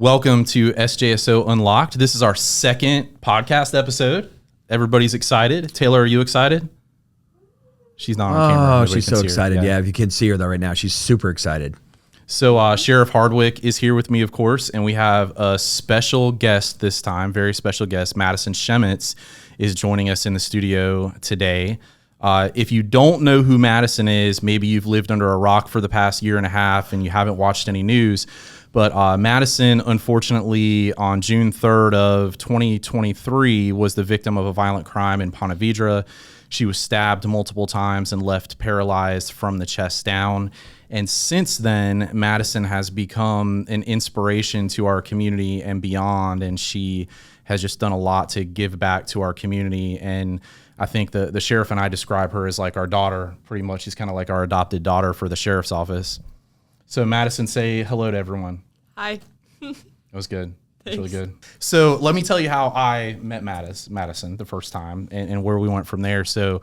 Welcome to SJSO Unlocked. This is our second podcast episode. Everybody's excited. Taylor, are you excited? She's not on camera. Oh, Nobody she's can so see her. excited. Yeah, if you can see her though right now, she's super excited. So Sheriff Hardwick is here with me, of course, and we have a special guest this time, very special guest. Madison Schemitz is joining us in the studio today. If you don't know who Madison is, maybe you've lived under a rock for the past year and a half and you haven't watched any news. But Madison, unfortunately, on June 3rd of 2023, was the victim of a violent crime in Ponte Vedra. She was stabbed multiple times and left paralyzed from the chest down. And since then, Madison has become an inspiration to our community and beyond. And she has just done a lot to give back to our community. And I think the sheriff and I describe her as like our daughter, pretty much. She's kind of like our adopted daughter for the sheriff's office. So Madison, say hello to everyone. Hi. That was good. That's really Thanks. good. So let me tell you how I met Madison the first time and where we went from there. So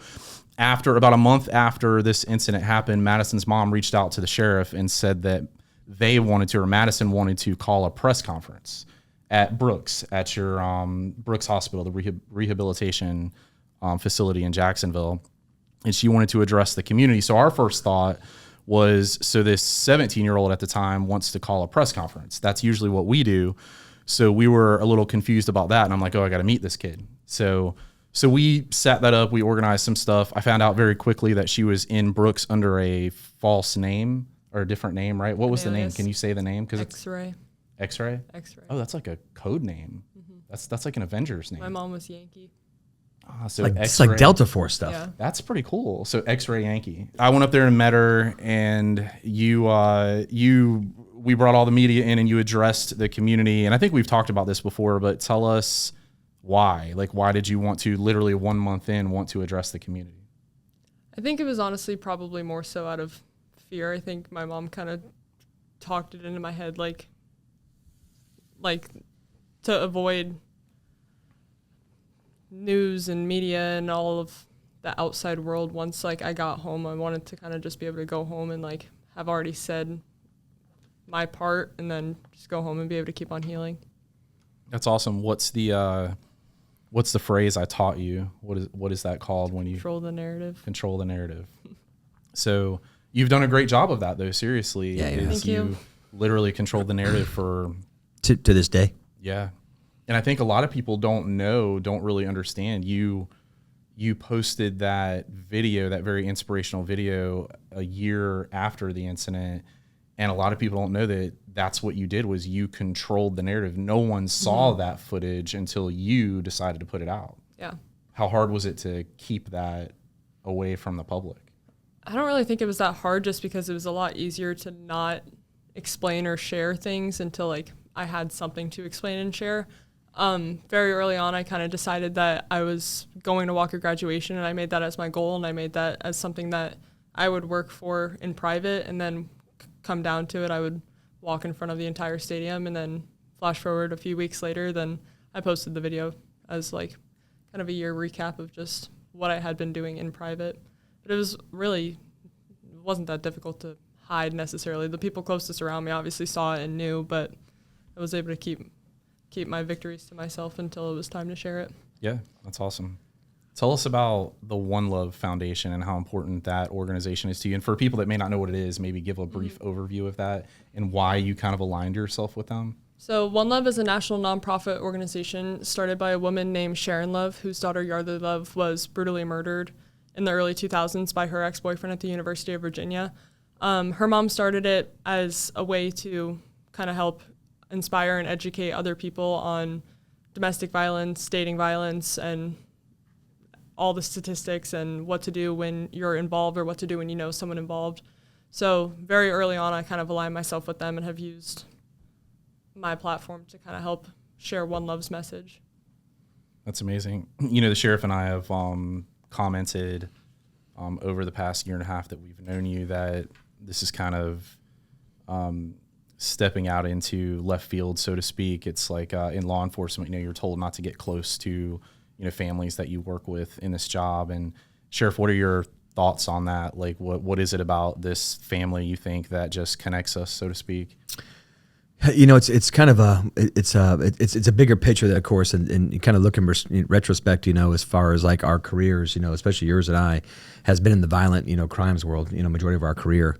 about a month after this incident happened, Madison's mom reached out to the sheriff and said that Madison wanted to call a press conference at Brooks, at your Brooks Hospital, the rehabilitation facility in Jacksonville. And she wanted to address the community. So our first thought was, so this 17-year-old at the time wants to call a press conference. That's usually what we do. So we were a little confused about that. And I'm like, oh, I got to meet this kid. So we set that up. We organized some stuff. I found out very quickly that she was in Brooks under a false name or a different name, right? What was the name? Can you say the name? Because X-Ray. X-Ray? X-Ray. Oh, that's like a code name. Mm-hmm. That's like an Avengers name. My mom was Yankee. So It's like Delta Force stuff. Yeah. That's pretty cool. So X-Ray Yankee. I went up there and met her, and we brought all the media in, and you addressed the community. And I think we've talked about this before, but tell us why. Like, why did you want to, literally 1 month in, want to address the community? I think it was honestly probably more so out of fear. I think my mom kind of talked it into my head, like to avoid news and media and all of the outside world. Once I got home, I wanted to kind of just be able to go home and have already said my part, and then just go home and be able to keep on healing. That's awesome. What's the phrase I taught you? What is that called when you Control the narrative? Control the narrative. So you've done a great job of that, though. Seriously, Yeah. Thank you. Literally controlled the narrative for To this day. Yeah. And I think a lot of people don't really understand. You posted that video, that very inspirational video, a year after the incident. And a lot of people don't know that that's what you did, was you controlled the narrative. No one saw that footage until you decided to put it out. Yeah. How hard was it to keep that away from the public? I don't really think it was that hard, just because it was a lot easier to not explain or share things until I had something to explain and share. Very early on, I kind of decided that I was going to Walker graduation, and I made that as my goal, and I made that as something that I would work for in private, and then come down to it, I would walk in front of the entire stadium. And then flash forward a few weeks later, then I posted the video as kind of a year recap of just what I had been doing in private. But it wasn't that difficult to hide necessarily. The people closest around me obviously saw it and knew, but I was able to keep my victories to myself until it was time to share it. Yeah, that's awesome. Tell us about the One Love Foundation and how important that organization is to you. And for people that may not know what it is, maybe give a brief overview of that and why you kind of aligned yourself with them. So One Love is a national nonprofit organization started by a woman named Sharon Love, whose daughter Yardley Love was brutally murdered in the early 2000s by her ex-boyfriend at the University of Virginia. Her mom started it as a way to kind of help inspire and educate other people on domestic violence, dating violence, and all the statistics and what to do when you're involved or what to do when you know someone involved. So very early on, I kind of aligned myself with them and have used my platform to kind of help share One Love's message. That's amazing. The sheriff and I have commented over the past year and a half that we've known you that this is kind of stepping out into left field, so to speak. It's like in law enforcement, you're told not to get close to, families that you work with in this job. And Sheriff, what are your thoughts on that? Like, what is it about this family you think that just connects us, so to speak? It's kind of it's a bigger picture that, of course, and you kind of look in retrospect, as far as like our careers, especially yours and I, has been in the violent, crimes world, majority of our career.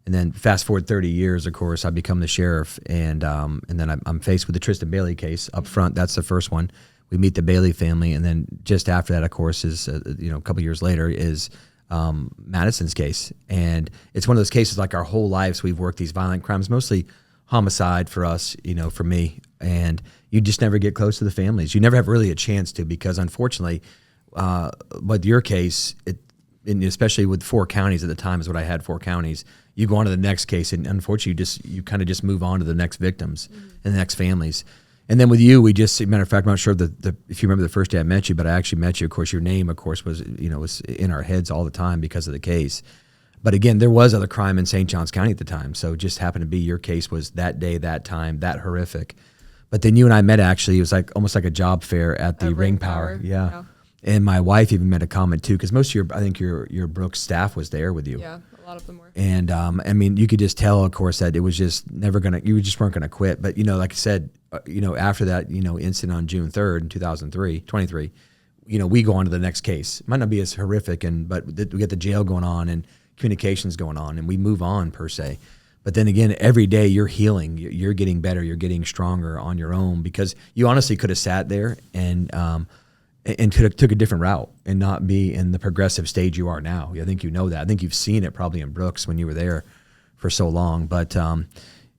And then fast forward 30 years, of course, I become the sheriff, and then I'm faced with the Tristan Bailey case up front. That's the first one. We meet the Bailey family, and then just after that, of course, is a couple years later is Madison's case, and it's one of those cases like our whole lives we've worked these violent crimes, mostly homicide for us, for me, and you just never get close to the families. You never have really a chance to, because unfortunately, with your case, and especially with 4 counties at the time is what I had, 4 counties, you go on to the next case, and unfortunately you kind of just move on to the next victims and the next families. And then with you, we just, matter of fact, I'm not sure if you remember the first day I met you, but I actually met you. Of course, your name, of course, was in our heads all the time because of the case. But again, there was other crime in St. Johns County at the time. So it just happened to be your case was that day, that time, that horrific. But then you and I met, actually, it was like almost like a job fair at the Ring Power. Yeah. And my wife even made a comment too, because most of your Brooks staff was there with you. Yeah, a lot of them were. And I mean, you could just tell, of course, that it was just you just weren't gonna quit. But like I said, after that, incident on June 3rd in 2023, we go on to the next case. It might not be as horrific, but we get the jail going on and communications going on, and we move on per se. But then again, every day you're healing, you're getting better, you're getting stronger on your own, because you honestly could have sat there and could have took a different route and not be in the progressive stage you are now. I think that. I think you've seen it probably in Brooks when you were there for so long. But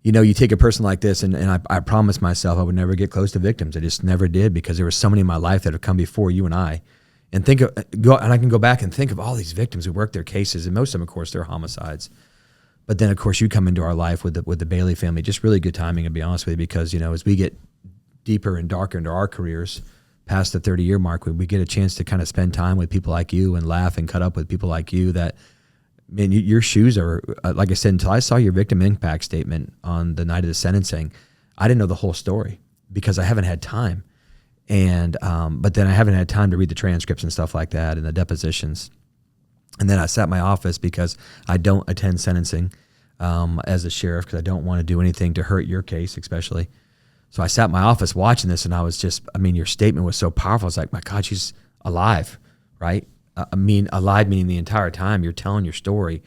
you take a person like this, and I promised myself I would never get close to victims. I just never did, because there were so many in my life that have come before you and I. And I can go back and think of all these victims who worked their cases, and most of them, of course, they're homicides. But then, of course, you come into our life with the Bailey family. Just really good timing, to be honest with you, because as we get deeper and darker into our careers, past the 30-year mark, we get a chance to kind of spend time with people like you and laugh and cut up with people like you. That, man, your shoes are, like I said, until I saw your victim impact statement on the night of the sentencing, I didn't know the whole story because I haven't had time. And but then I haven't had time to read the transcripts and stuff like that and the depositions. And then I sat in my office, because I don't attend sentencing as a sheriff, because I don't want to do anything to hurt your case, especially. So I sat in my office watching this, and I was just, your statement was so powerful. I was like, my God, she's alive, right? Alive meaning the entire time you're telling your story,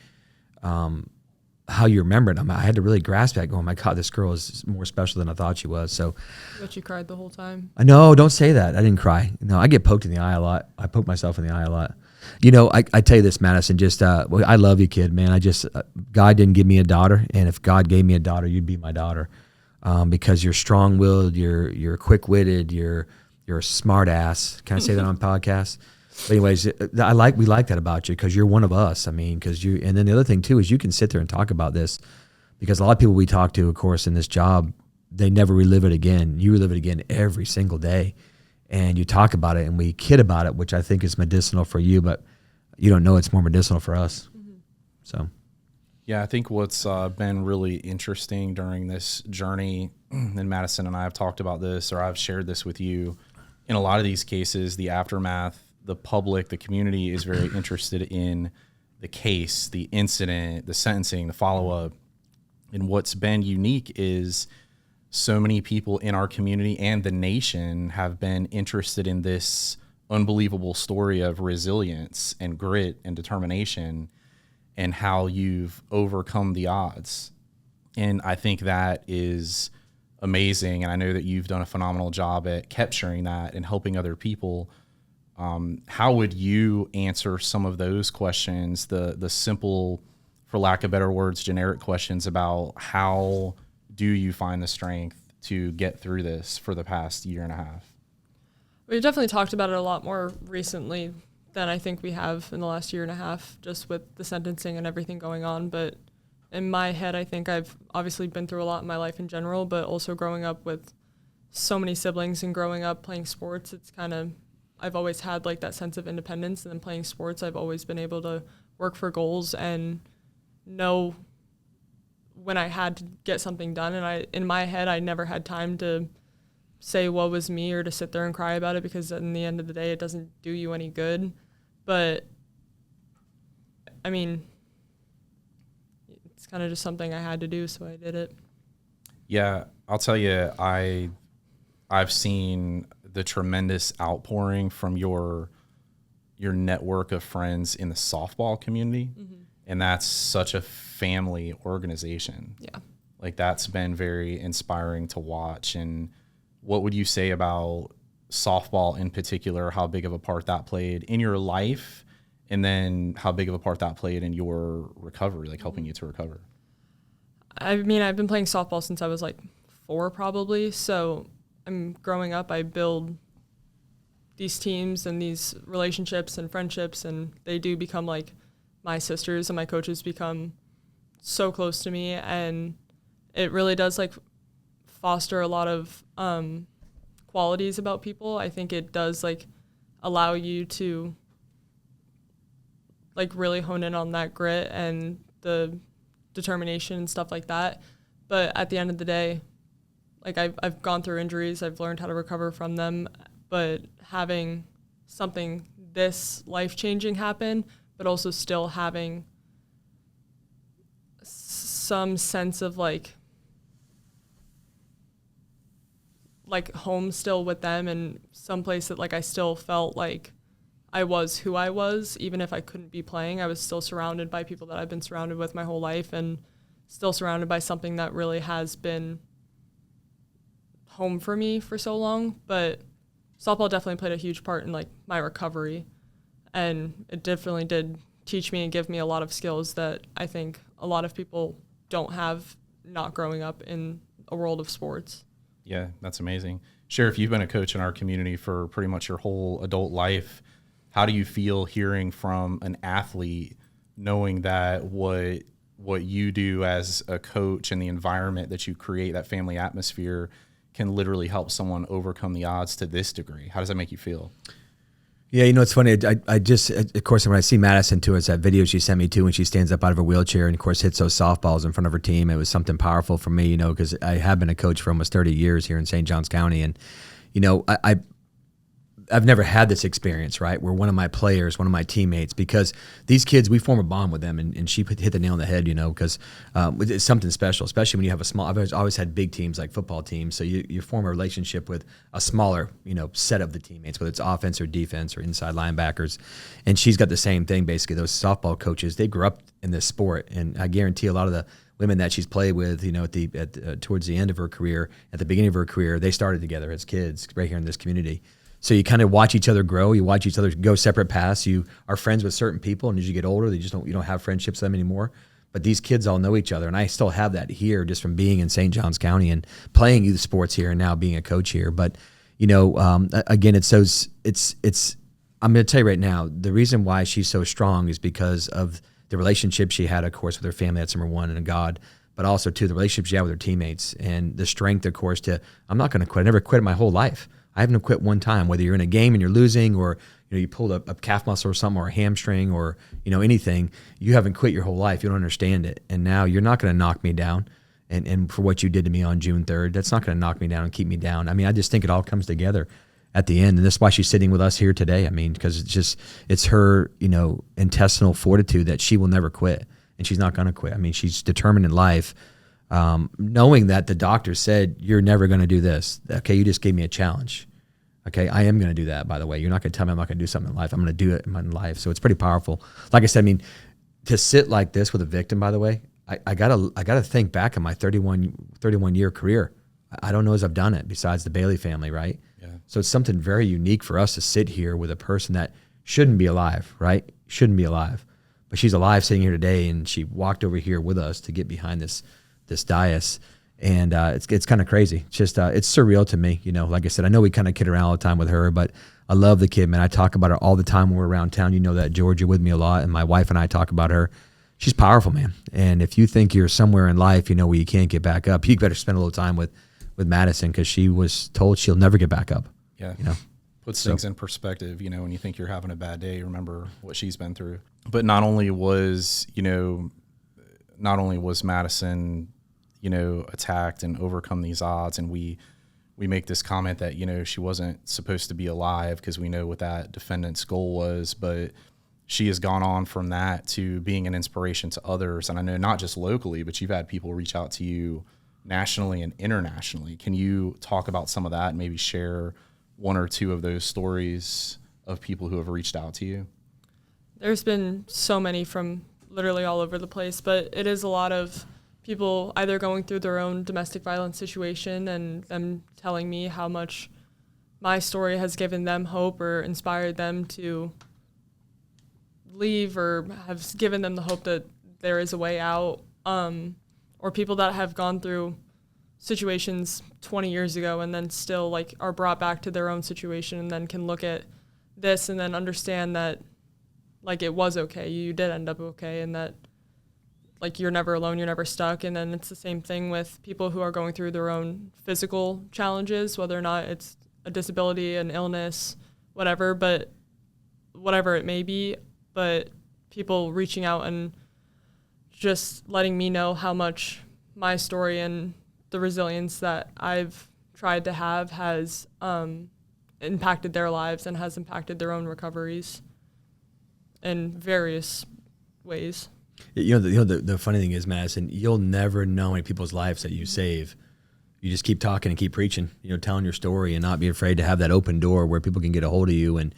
how you remember it. I had to really grasp that, going, my God, this girl is more special than I thought she was. So, But you cried the whole time. No, don't say that. I didn't cry. No, I get poked in the eye a lot. I poke myself in the eye a lot. I tell you this, Madison, just, I love you, kid, man. God didn't give me a daughter, and if God gave me a daughter, you'd be my daughter. Because you're strong-willed, you're quick-witted, you're a smart ass. Can I say that on podcasts? But anyways, we like that about you, because you're one of us. And then the other thing too is you can sit there and talk about this, because a lot of people we talk to, of course, in this job, they never relive it again. You relive it again every single day, and you talk about it, and we kid about it, which I think is medicinal for you, but you don't know it's more medicinal for us. Mm-hmm. So. Yeah, I think what's been really interesting during this journey, and Madison and I have talked about this, or I've shared this with you, in a lot of these cases, the aftermath, the public, the community is very interested in the case, the incident, the sentencing, the follow-up. And what's been unique is so many people in our community and the nation have been interested in this unbelievable story of resilience and grit and determination, and how you've overcome the odds. And I think that is amazing. And I know that you've done a phenomenal job at capturing that and helping other people. How would you answer some of those questions, the simple, for lack of better words, generic questions about how do you find the strength to get through this for the past year and a half? We've definitely talked about it a lot more recently than I think we have in the last year and a half, just with the sentencing and everything going on. But in my head, I think I've obviously been through a lot in my life in general, but also growing up with so many siblings and growing up playing sports, I've always had like that sense of independence. And then playing sports, I've always been able to work for goals and know when I had to get something done. And in my head, I never had time to say what was me or to sit there and cry about it, because in the end of the day, it doesn't do you any good. But it's kind of just something I had to do, so I did it. Yeah, I'll tell you, I've seen the tremendous outpouring from your network of friends in the softball community. And that's such a family organization. Yeah. Like that's been very inspiring to watch. And what would you say about softball in particular, how big of a part that played in your life, and then how big of a part that played in your recovery, like helping you to recover? I mean, I've been playing softball since I was like 4 probably. So I'm growing up, I build these teams and these relationships and friendships, and they do become like my sisters, and my coaches become so close to me, and it really does like foster a lot of qualities about people. I think it does like allow you to like really hone in on that grit and the determination and stuff like that. But at the end of the day, like I've gone through injuries, I've learned how to recover from them, but having something this life-changing happen, but also still having some sense of like home still with them, and some place that like I still felt like I was who I was, even if I couldn't be playing. I was still surrounded by people that I've been surrounded with my whole life, and still surrounded by something that really has been home for me for so long. But softball definitely played a huge part in like my recovery, and it definitely did teach me and give me a lot of skills that I think a lot of people don't have not growing up in a world of sports. Yeah, that's amazing. Sheriff, you've been a coach in our community for pretty much your whole adult life. How do you feel hearing from an athlete, knowing that what you do as a coach and the environment that you create, that family atmosphere, can literally help someone overcome the odds to this degree? How does that make you feel? Yeah, you know, it's funny. I just, of course, when I see Madison too, it's that video she sent me too when she stands up out of her wheelchair and, of course, hits those softballs in front of her team. It was something powerful for me, you know, because I have been a coach for almost 30 years here in St. Johns County. And, you know, I've never had this experience, right, where one of my players, one of my teammates, because these kids, we form a bond with them, and she hit the nail on the head, you know, because it's something special, especially when you have a small, I've always had big teams like football teams, so you form a relationship with a smaller, you know, set of the teammates, whether it's offense or defense or inside linebackers, and she's got the same thing, basically. Those softball coaches, they grew up in this sport, and I guarantee a lot of the women that she's played with, you know, towards the end of her career, at the beginning of her career, they started together as kids right here in this community. So you kind of watch each other grow. You watch each other go separate paths. You are friends with certain people, and as you get older, you don't have friendships with them anymore. But these kids all know each other, and I still have that here just from being in St. Johns County and playing youth sports here, and now being a coach here. But you know, again, I'm going to tell you right now, the reason why she's so strong is because of the relationship she had, of course, with her family. That's number one, and God. But also too, the relationship she had with her teammates, and the strength, of course, I'm not going to quit. I never quit my whole life. I haven't quit one time, whether you're in a game and you're losing, or you know you pulled a calf muscle or something, or a hamstring, or you know anything. You haven't quit your whole life. You don't understand it, and now you're not going to knock me down. And for what you did to me on June 3rd, that's not going to knock me down and keep me down. I mean, I just think it all comes together at the end, and that's why she's sitting with us here today. I mean, because it's her, you know, intestinal fortitude that she will never quit, and she's not going to quit. I mean, she's determined in life. Knowing that the doctor said, you're never going to do this. Okay, you just gave me a challenge. Okay, I am going to do that, by the way. You're not going to tell me I'm not going to do something in life. I'm going to do it in my life. So it's pretty powerful. Like I said, I mean, to sit like this with a victim, by the way, I gotta think back on my 31-year career. I don't know as I've done it besides the Bailey family, right? Yeah. So it's something very unique for us to sit here with a person that shouldn't be alive, right? Shouldn't be alive. But she's alive sitting here today, and she walked over here with us to get behind this dais. And it's kind of crazy. It's just it's surreal to me, you know. Like I said, I know we kind of kid around all the time with her, but I love the kid, man. I talk about her all the time when we're around town. You know that, George. You're with me a lot, and my wife and I talk about her. She's powerful, man. And if you think you're somewhere in life, you know, where you can't get back up, you better spend a little time with Madison, because she was told she'll never get back up. Yeah, you know, puts things in perspective. You know, when you think you're having a bad day, remember what she's been through. But not only was Madison, you know, attacked and overcome these odds, and we make this comment that, you know, she wasn't supposed to be alive, because we know what that defendant's goal was, but she has gone on from that to being an inspiration to others. And I know not just locally, but you've had people reach out to you nationally and internationally. Can you talk about some of that and maybe share one or two of those stories of people who have reached out to you? There's been so many from literally all over the place, but it is a lot of people either going through their own domestic violence situation and them telling me how much my story has given them hope or inspired them to leave, or have given them the hope that there is a way out, or people that have gone through situations 20 years ago and then still like are brought back to their own situation and then can look at this and then understand that like it was okay, you did end up okay, and that like you're never alone, you're never stuck. And then it's the same thing with people who are going through their own physical challenges, whether or not it's a disability, an illness, whatever it may be, but people reaching out and just letting me know how much my story and the resilience that I've tried to have has impacted their lives and has impacted their own recoveries in various ways. The funny thing is, Madison, you'll never know any people's lives that you save. You just keep talking and keep preaching, telling your story and not be afraid to have that open door where people can get a hold of you. And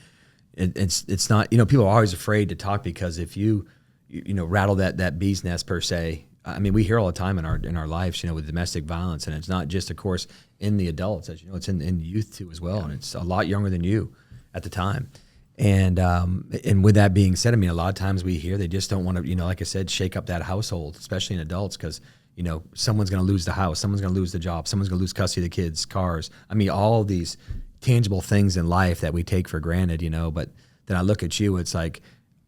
it's not, people are always afraid to talk because if you rattle that bee's nest per se. I mean, we hear all the time in our lives, with domestic violence, and it's not just, of course, in the adults, as you know, it's in youth too as well, and it's a lot younger than you at the time. And with that being said, I mean, a lot of times we hear they just don't want to, like I said, shake up that household, especially in adults, because someone's going to lose the house, someone's going to lose the job, someone's going to lose custody of the kids, cars. I mean, all these tangible things in life that we take for granted, But then I look at you, it's like,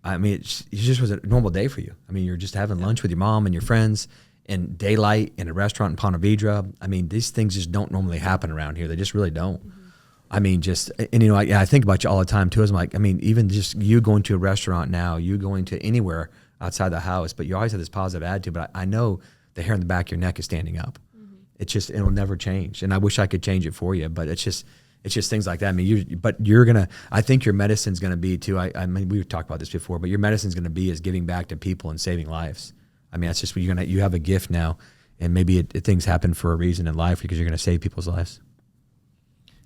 I mean, it just was a normal day for you. I mean, you're just having lunch with your mom and your friends in daylight in a restaurant in Ponte Vedra. I mean, these things just don't normally happen around here. They just really don't. Mm-hmm. I mean, I think about you all the time too. I'm like, I mean, even just you going to a restaurant now, you going to anywhere outside the house, but you always have this positive attitude. But I know the hair on the back of your neck is standing up. Mm-hmm. It's just, it'll never change. And I wish I could change it for you, but it's just things like that. I mean, I think your medicine's going to be too. I mean, we've talked about this before, but your medicine's going to be is giving back to people and saving lives. I mean, that's just what you have a gift now, and maybe things happen for a reason in life because you're going to save people's lives.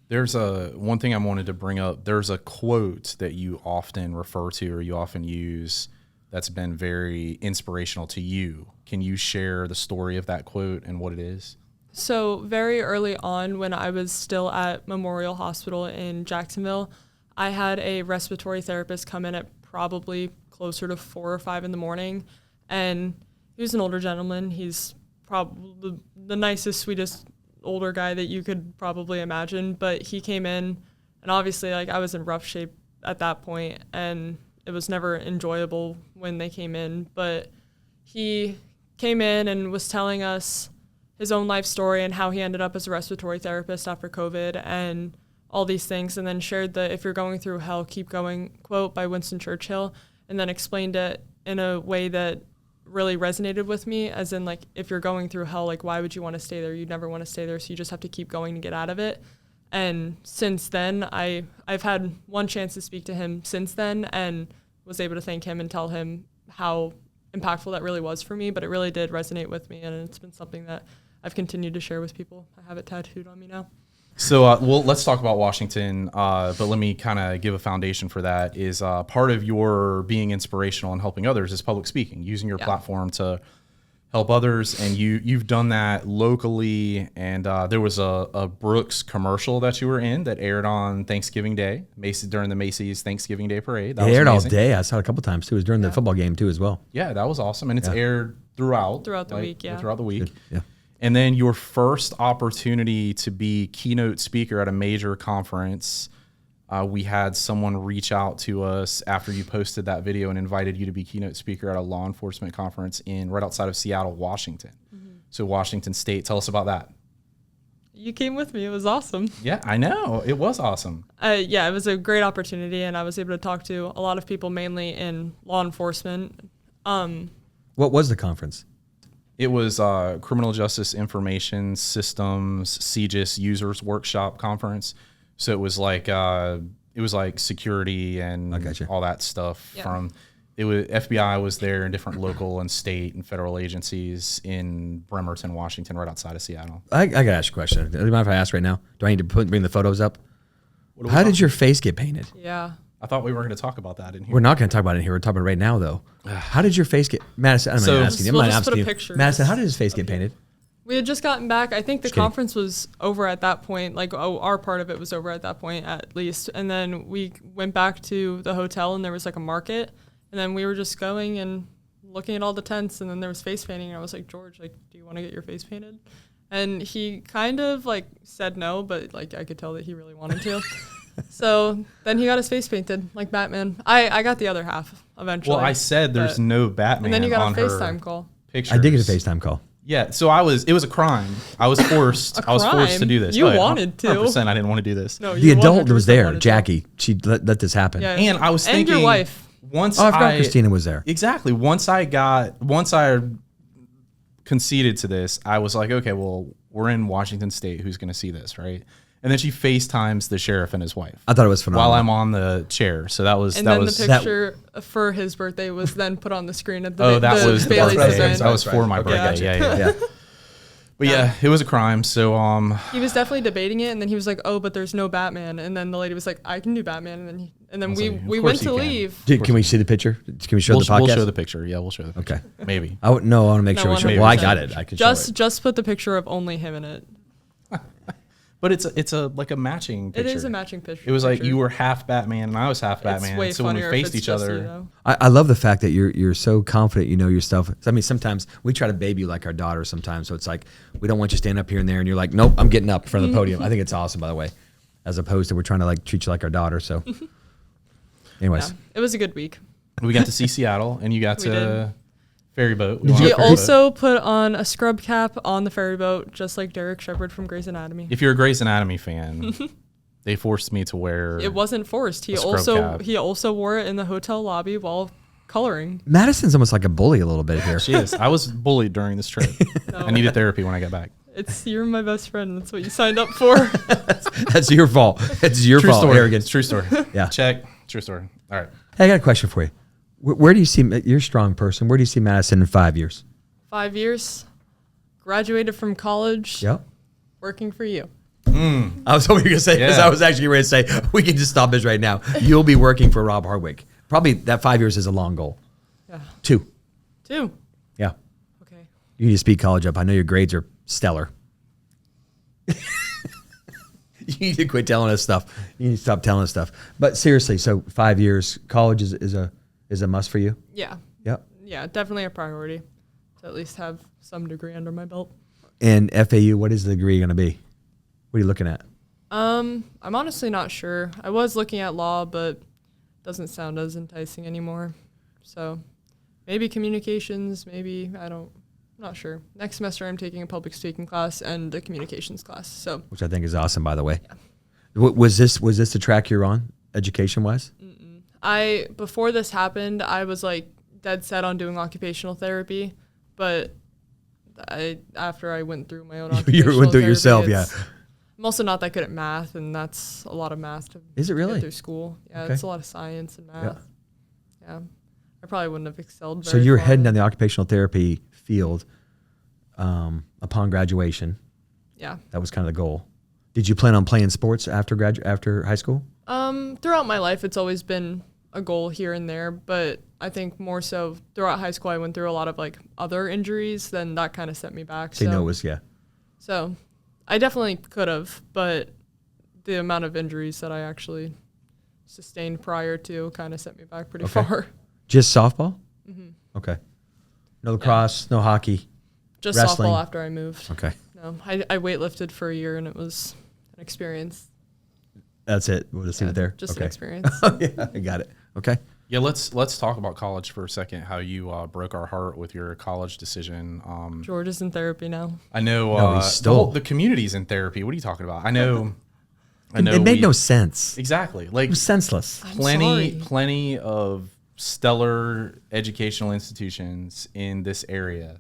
There's one thing I wanted to bring up. There's a quote that you often refer to or you often use that's been very inspirational to you. Can you share the story of that quote and what it is? So very early on, when I was still at Memorial Hospital in Jacksonville, I had a respiratory therapist come in at probably closer to 4 or 5 in the morning. And he was an older gentleman. He's probably the nicest, sweetest older guy that you could probably imagine. But he came in, and obviously, like, I was in rough shape at that point, and it was never enjoyable when they came in. But he came in and was telling us his own life story and how he ended up as a respiratory therapist after COVID and all these things, and then shared the "if you're going through hell, keep going" quote by Winston Churchill, and then explained it in a way that really resonated with me, as in, like, if you're going through hell, like, why would you want to stay there? You'd never want to stay there, so you just have to keep going to get out of it. And since then, I've had one chance to speak to him since then and was able to thank him and tell him how impactful that really was for me, but it really did resonate with me, and it's been something that I've continued to share with people. I have it tattooed on me now. So, let's talk about Washington, but let me kind of give a foundation for that. Is part of your being inspirational and helping others is public speaking, using your platform to help others, and you've done that locally, and there was a Brooks commercial that you were in that aired on Thanksgiving Day, during the Macy's Thanksgiving Day Parade. That was aired amazing. All day. I saw it a couple times too. It was during the football game too as well. Yeah, that was awesome, and it's aired throughout the week. Yeah, throughout the week. Yeah. And then your first opportunity to be keynote speaker at a major conference, we had someone reach out to us after you posted that video and invited you to be keynote speaker at a law enforcement conference right outside of Seattle, Washington. Mm-hmm. So Washington State, tell us about that. You came with me. It was awesome. Yeah, I know. It was awesome. Yeah, it was a great opportunity, and I was able to talk to a lot of people, mainly in law enforcement. What was the conference? It was Criminal Justice Information Systems CJS Users Workshop Conference. So it was like security and all that stuff from FBI was there, and different local and state and federal agencies in Bremerton, Washington, right outside of Seattle. I got to ask you a question. Do you mind if I ask right now? Do I need to bring the photos up? How did your face get painted? Yeah. I thought we were going to talk about that in here. We're not going to talk about it here. We're talking about it right now, though. How did your face get... Madison, I'm not asking you. I'm We'll not just asking put a you. picture. Madison, how did his face get painted? We had just gotten back. I think the kidding. conference was over at that point. Like, our part of it was over at that point, at least. And then we went back to the hotel, and there was like a market. And then we were just going and looking at all the tents, and then there was face painting. And I was like, George, like, do you want to get your face painted? And he kind of like said no, but like I could tell that he really wanted to. So then he got his face painted like Batman. I got the other half eventually. Well, I said there's no Batman. And then you got on a FaceTime call. Pictures. I did get a FaceTime call. Yeah, so it was a crime. I was forced. I was forced to do this. You wanted to. 100%. I didn't want to do this. No, The adult was 100% there, wanted to. Jackie. She let this happen. Yeah. And I was thinking, and your wife. Once I forgot Christina was there. Exactly. Once I conceded to this, I was like, okay, well, we're in Washington State. Who's going to see this, right? And then she FaceTimes the sheriff and his wife. I thought it was phenomenal. While I'm on the chair. So that was... And then the picture for his birthday was then put on the screen at the Oh, that was Bailey's right. event. That was for my Okay, birthday. gotcha. Yeah. But yeah, it was a crime. So he was definitely debating it, and then he was like, "Oh, but there's no Batman." And then the lady was like, "I can do Batman." And then we of went course to you can. leave. Can we see the picture? Can we show the podcast? we'll show the picture. Yeah, we'll show the picture. Okay. Maybe. I want to make sure No, we show. 100%. Well, I got it. I can show it. Just put the picture of only him in it. But it's a like a matching picture. It is a matching picture. It was like you were half Batman and I was half Batman. It's way So when we funnier if faced it's each just other, you, though. I love the fact that you're so confident you know your stuff. I mean, sometimes we try to baby you like our daughter sometimes. So it's like, we don't want you standing up here and there. And you're like, nope, I'm getting up in front of the podium. I think it's awesome, by the way, as opposed to we're trying to like treat you like our daughter. So anyways. Yeah, it was a good week. we got to see Seattle and you got We to did. ferry boat. Did you went on He a ferry also put on a scrub cap on the ferry boat, just like Derek Shepard from Grey's Anatomy. If you're a Grey's Anatomy fan, they forced me to wear. It wasn't forced. a scrub cap. He also wore it in the hotel lobby while coloring. Madison's almost like a bully a little bit here. She is. I was bullied during this trip. I needed therapy when I got back. You're my best friend. That's what you signed up for. That's your fault. It's your True fault, story. Harrigan. True story. Yeah. Check. True story. All right. Hey, I got a question for you. Where do you see, you're a strong person, where do you see Madison in 5 years? 5 years, graduated from college, Yep. working for you. I was hoping you were going to say, because Yeah. I was actually ready to say, we can just stop this right now. You'll be working for Rob Hardwick. Probably that 5 years is a long goal. Yeah. 2. 2. Yeah. Okay. You need to speed college up. I know your grades are stellar. You need to quit telling us stuff. You need to stop telling us stuff. But seriously, so 5 years, college is a must for you? Yeah. Yep. Yeah, definitely a priority to at least have some degree under my belt. And FAU, what is the degree going to be? What are you looking at? I'm honestly not sure. I was looking at law, but doesn't sound as enticing anymore. So maybe communications, maybe, I'm not sure. Next semester I'm taking a public speaking class and a communications class. So Which I think is awesome, by the way. Yeah. Was this the track you're on, education-wise? before this happened, I was like dead set on doing occupational therapy, but after I went through my own occupational You went through it therapy, yourself, yeah. I'm also not that good at math, and that's a lot of math to Is it really? get through school. Yeah, Okay. it's a lot of science and math. Yeah. I probably wouldn't have excelled So very you're far. heading down the occupational therapy field upon graduation. Yeah. That was kind of the goal. Did you plan on playing sports after high school? Throughout my life, it's always been a goal here and there, but I think more so throughout high school, I went through a lot of like other injuries, then that kind of set me back. So you know it was, yeah. So I definitely could have, but the amount of injuries that I actually sustained prior to kind of set me back pretty Okay. far. Just softball? Mm-hmm. Okay. No lacrosse, no hockey. Just Wrestling. softball after I moved. Okay. No, I weightlifted for a year and it was an experience. That's it. We'll just leave Yeah, it there. Just okay. an experience. Yeah, I got it. Okay. Yeah, let's talk about college for a second. How you broke our heart with your college decision. George is in therapy now. I know No, he's still- the community's in therapy. What are you talking about? I know. It made no sense. Exactly. Like It was senseless. I'm sorry. plenty of stellar educational institutions in this area,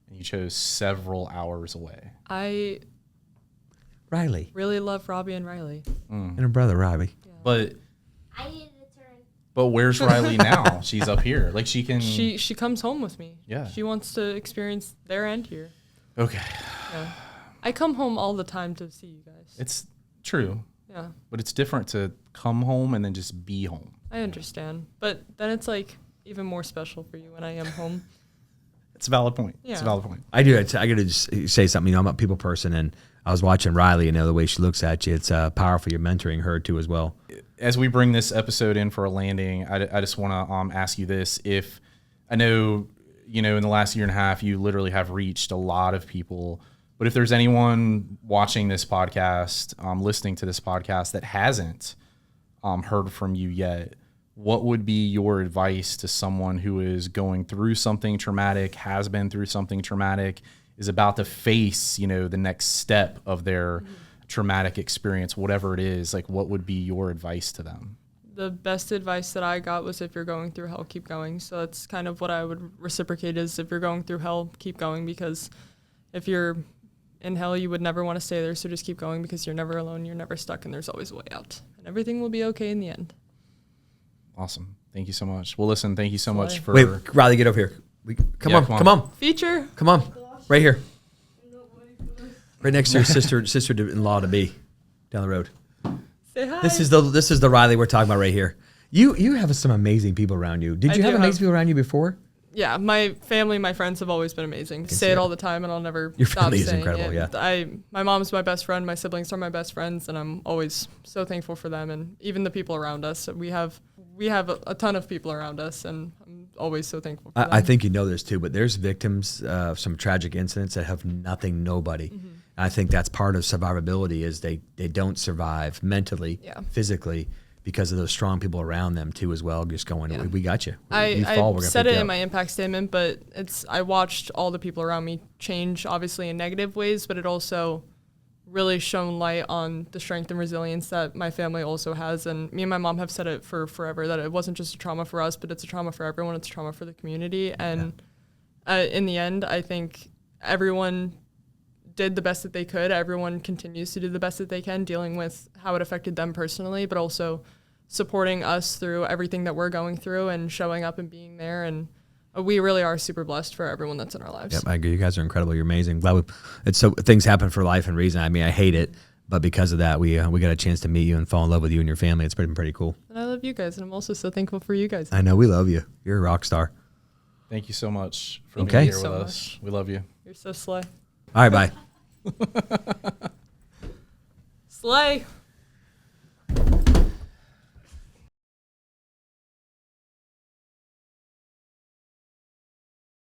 and you chose several hours away. I Riley really love Robbie and Riley. and her brother, Robbie. But I needed to turn But where's Riley now? She's up here. Like she can. She comes home with me. Yeah. She wants to experience there and here. Okay. Yeah. I come home all the time to see you guys. It's true. Yeah. But it's different to come home and then just be home. I understand. But then it's like even more special for you when I am home. It's a valid point. Yeah. It's a valid point. I got to just say something. I'm a people person, and I was watching Riley, the way she looks at you, it's powerful. You're mentoring her too as well. As we bring this episode in for a landing, I just want to ask you this. If I know, in the last year and a half, you literally have reached a lot of people, but if there's anyone watching this podcast, listening to this podcast that hasn't heard from you yet, what would be your advice to someone who is going through something traumatic, has been through something traumatic, is about to face, the next step of their traumatic experience, whatever it is? Like, what would be your advice to them? The best advice that I got was, if you're going through hell, keep going. So that's kind of what I would reciprocate is, if you're going through hell, keep going, because if you're in hell, you would never want to stay there. So just keep going, because you're never alone, you're never stuck, and there's always a way out. And everything will be okay in the end. Awesome. Thank you so much. Well, listen, thank you so much for... Wait, Riley, get over here. Come on. Feature. Come on. Right here. Right next to your sister-in-law to be down the road. Say hi. This is the Riley we're talking about right here. You have some amazing people around you. Did you have amazing people around you before? Yeah, my family, my friends have always been amazing. Say it all the time, and I'll never Your stop family is saying incredible, it. yeah. My mom's my best friend. My siblings are my best friends, and I'm always so thankful for them, and even the people around us. We have a ton of people around us, and I'm always so thankful for them. I think you know this too, but there's victims of some tragic incidents that have nobody. Mm-hmm. I think that's part of survivability is they don't survive mentally, physically, because of those strong people around them too as well, just going, we got you. I said it in my impact statement, but I watched all the people around me change, obviously in negative ways, but it also really shone light on the strength and resilience that my family also has. And me and my mom have said it for forever, that it wasn't just a trauma for us, but it's a trauma for everyone. It's a trauma for the community. And in the end, I think everyone did the best that they could. Everyone continues to do the best that they can, dealing with how it affected them personally, but also supporting us through everything that we're going through and showing up and being there. And we really are super blessed for everyone that's in our lives. Yep, I agree. You guys are incredible. You're amazing. Glad things happen for life and reason. I mean, I hate it, but because of that, we got a chance to meet you and fall in love with you and your family. It's been pretty cool. And I love you guys, and I'm also so thankful for you guys. I know, we love you. You're a rock star. Thank you so much for being here with us. We love you. You're so slay. All right, bye. Slay.